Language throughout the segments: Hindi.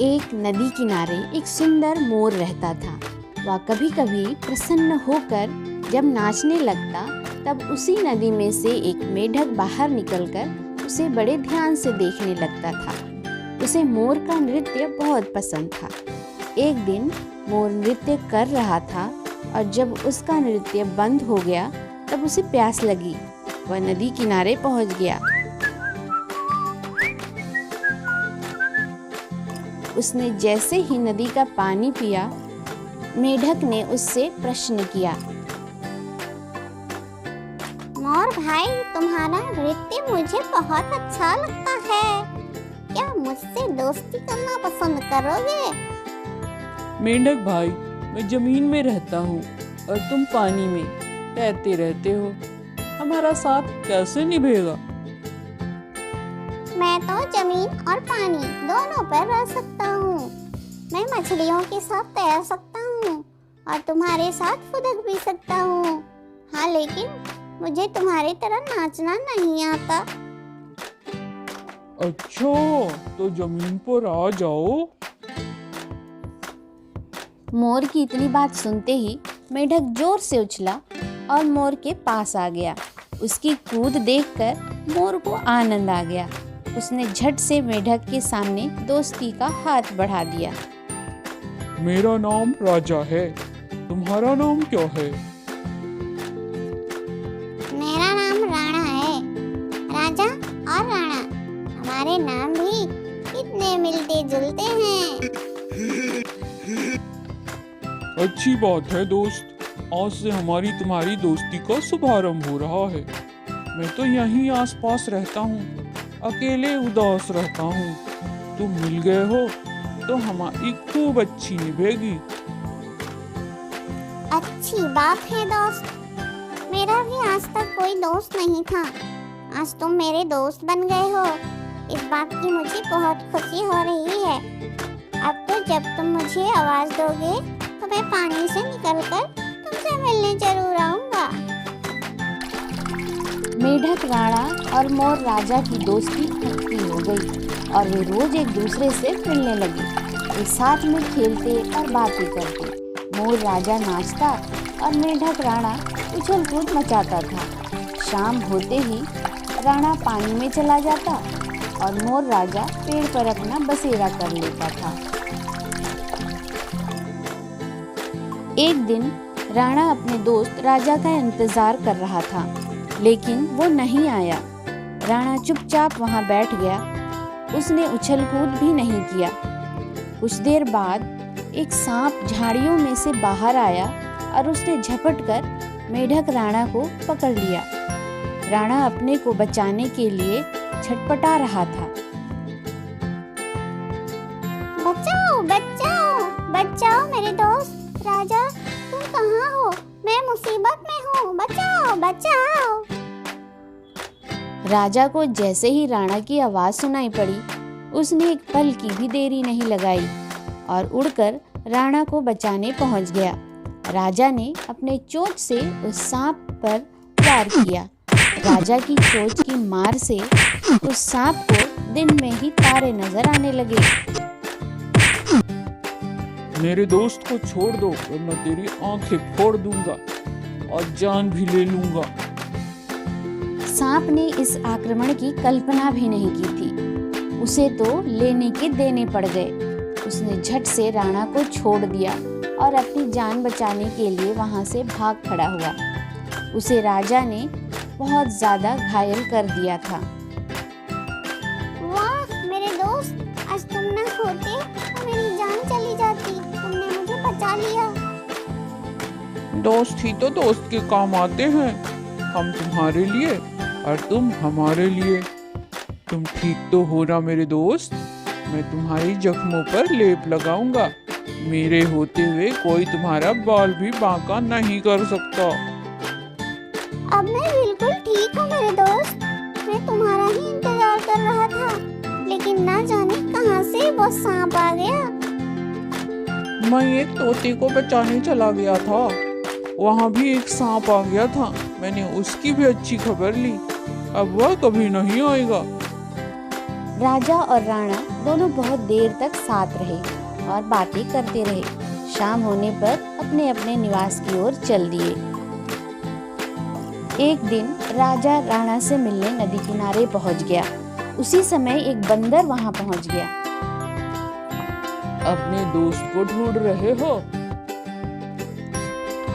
एक नदी किनारे एक सुंदर मोर रहता था। वह कभी कभी प्रसन्न होकर जब नाचने लगता, तब उसी नदी में से एक मेढक बाहर निकलकर उसे बड़े ध्यान से देखने लगता था। उसे मोर का नृत्य बहुत पसंद था। एक दिन मोर नृत्य कर रहा था और जब उसका नृत्य बंद हो गया तब उसे प्यास लगी। वह नदी किनारे पहुंच गया। उसने जैसे ही नदी का पानी पिया, मेढक ने उससे प्रश्न किया, मोर भाई, तुम्हारा नृत्य मुझे बहुत अच्छा लगता है। क्या मुझसे दोस्ती करना पसंद करोगे? मेंढक भाई, मैं जमीन में रहता हूँ और तुम पानी में तैरते रहते हो। हमारा साथ कैसे निभेगा? मैं तो जमीन और पानी दोनों पर रह सकता हूँ। मैं मछलियों के साथ तैर सकता हूँ और तुम्हारे साथ फुदक भी सकता हूँ। हाँ, लेकिन मुझे तुम्हारी तरह नाचना नहीं आता। अच्छा, तो जमीन पर आ जाओ। मोर की इतनी बात सुनते ही मेढक जोर से उछला और मोर के पास आ गया। उसकी कूद देखकर मोर को आनंद आ गया। उसने झट से मेढक के सामने दोस्ती का हाथ बढ़ा दिया। मेरा नाम राजा है, तुम्हारा नाम क्या है? मेरा नाम राणा है। राजा और राणा, हमारे नाम भी कितने मिलते जुलते हैं। अच्छी बात है दोस्त, आज से हमारी तुम्हारी दोस्ती का शुभारंभ हो रहा है। मैं तो यहीं आसपास रहता हूँ, अकेले उदास रहता हूँ। तुम मिल गए हो तो हमारी खूब अच्छी निभेगी। अच्छी बात है दोस्त। मेरा भी आज तक कोई दोस्त नहीं था। आज तुम मेरे दोस्त बन गए हो। इस बात की मुझे बहुत खुशी हो रही है। अब तो जब तुम मुझे आवाज दोगे तो मैं पानी से निकलकर तुमसे मिलने जरूर आऊंगा। मेढक राणा और मोर राजा की दोस्ती पक्की हो गई और वे रोज एक दूसरे से मिलने लगे। वे साथ में खेलते और बातें करते। मोर राजा नाचता और मेढक राणा उछल कूद मचाता था। शाम होते ही राणा पानी में चला जाता और मोर राजा पेड़ पर अपना बसेरा कर लेता था। एक दिन राणा अपने दोस्त राजा का इंतजार कर रहा था, लेकिन वो नहीं आया। राणा चुपचाप वहां बैठ गया। उसने उछल कूद भी नहीं किया। कुछ देर बाद एक सांप झाड़ियों में से बाहर आया और उसने झपटकर मेढक राणा को पकड़ लिया। राणा अपने को बचाने के लिए छटपटा रहा था। बचाओ बचाओ बचाओ मेरे दोस्त। राजा, तुम कहाँ हो? मैं मुसीबत में हूँ। बचाओ बचाओ। राजा को जैसे ही राणा की आवाज सुनाई पड़ी, उसने एक पल की भी देरी नहीं लगाई और उड़कर राणा को बचाने पहुंच गया। राजा ने अपने चोंच से उस सांप पर वार किया। राजा की चोंच की मार से उस सांप को दिन में ही तारे नजर आने लगे। मेरे दोस्त को छोड़ दो वरना तेरी आंखें फोड़ दूंगा और जान भी ले लूंगा। सांप ने इस आक्रमण की कल्पना भी नहीं की थी। उसे तो लेने के देने पड़ गए। उसने झट से राणा को छोड़ दिया और अपनी जान बचाने के लिए वहां से भाग खड़ा हुआ। उसे राजा ने बहुत ज्यादा घायल कर दिया था। वाह मेरे दोस्त, आज तुम न होते तो मेरी जान चली जाती। तुमने मुझे बचा लिया। दोस्त ही तो दोस्त के काम आते हैं। हम तुम्हारे लिए और तुम हमारे लिए। तुम ठीक तो हो ना मेरे दोस्त? मैं तुम्हारी जख्मों पर लेप लगाऊंगा। मेरे होते हुए कोई तुम्हारा बाल भी बांका नहीं कर सकता। अब मैं बिल्कुल ठीक हूँ मेरे दोस्त। मैं तुम्हारा ही इंतजार कर रहा था, लेकिन ना जाने कहां से वो सांप आ गया। मैं एक तोते को बचाने चला गया था। वहाँ भी एक सांप आ गया था। मैंने उसकी भी अच्छी खबर ली। अब वह कभी नहीं आएगा। राजा और राणा दोनों बहुत देर तक साथ रहे और बातें करते रहे। शाम होने पर अपने अपने निवास की ओर चल दिए। एक दिन राजा राणा से मिलने नदी किनारे पहुंच गया। उसी समय एक बंदर वहां पहुंच गया। अपने दोस्त को ढूंढ रहे हो?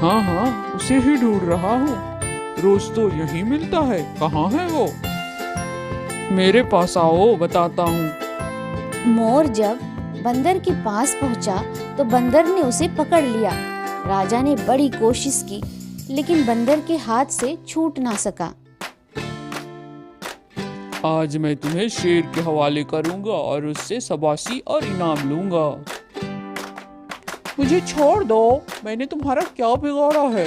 हाँ हाँ, उसे ही ढूंढ रहा हूँ। रोज तो यही मिलता है, कहाँ है वो? मेरे पास आओ, बताता हूँ। मोर जब बंदर के पास पहुंचा तो बंदर ने उसे पकड़ लिया। राजा ने बड़ी कोशिश की लेकिन बंदर के हाथ से छूट ना सका। आज मैं तुम्हें शेर के हवाले करूंगा और उससे शाबाशी और इनाम लूंगा। मुझे छोड़ दो, मैंने तुम्हारा क्या बिगाड़ा है?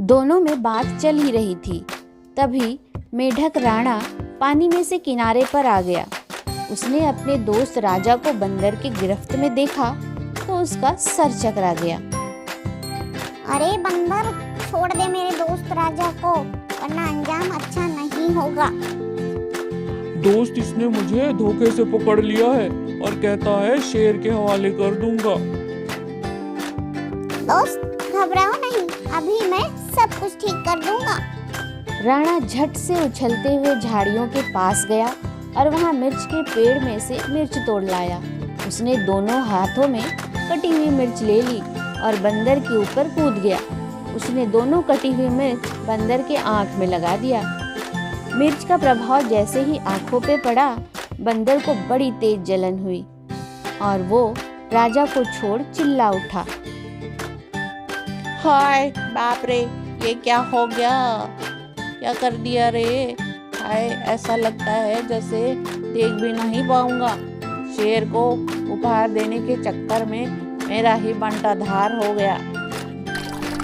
दोनों में बात चल ही रही थी। तभी मेढक राणा पानी में से किनारे पर आ गया। उसने अपने दोस्त राजा को बंदर के गिरफ्त में देखा तो उसका सर चकरा गया। अरे बंदर, छोड़ दे मेरे दोस्त राजा को, वरना अंजाम अच्छा नहीं होगा। दोस्त, इसने मुझे धोखे से पकड़ लिया है और कहता है शेर के हवाले कर दूंगा। दोस्त घबराओ नहीं, अभी मैं सब कुछ ठीक कर दूंगा। राणा झट से उछलते हुए झाड़ियों के पास गया और वहां मिर्च के पेड़ में से मिर्च तोड़ लाया। उसने दोनों हाथों में कटी हुई मिर्च ले ली और बंदर के ऊपर कूद गया। उसने दोनों कटी हुई मिर्च बंदर के आंख में लगा दिया। मिर्च का प्रभाव जैसे ही आंखों पे पड़ा, बंदर को बड़ी तेज जलन हुई और वो राजा को छोड़ चिल्ला उठा। हाय बाप रे, ये क्या हो गया? क्या कर दिया रे? हाय, ऐसा लगता है जैसे देख भी नहीं पाऊंगा। शेर को उपहार देने के चक्कर में मेरा ही बंटाधार हो गया।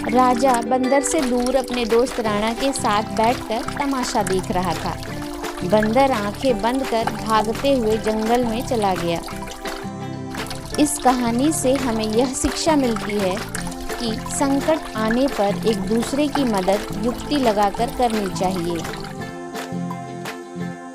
राजा बंदर से दूर अपने दोस्त राणा के साथ बैठकर तमाशा देख रहा था। बंदर आंखें बंद कर भागते हुए जंगल में चला गया। इस कहानी से हमें यह शिक्षा मिलती है कि संकट आने पर एक दूसरे की मदद युक्ति लगाकर करनी चाहिए।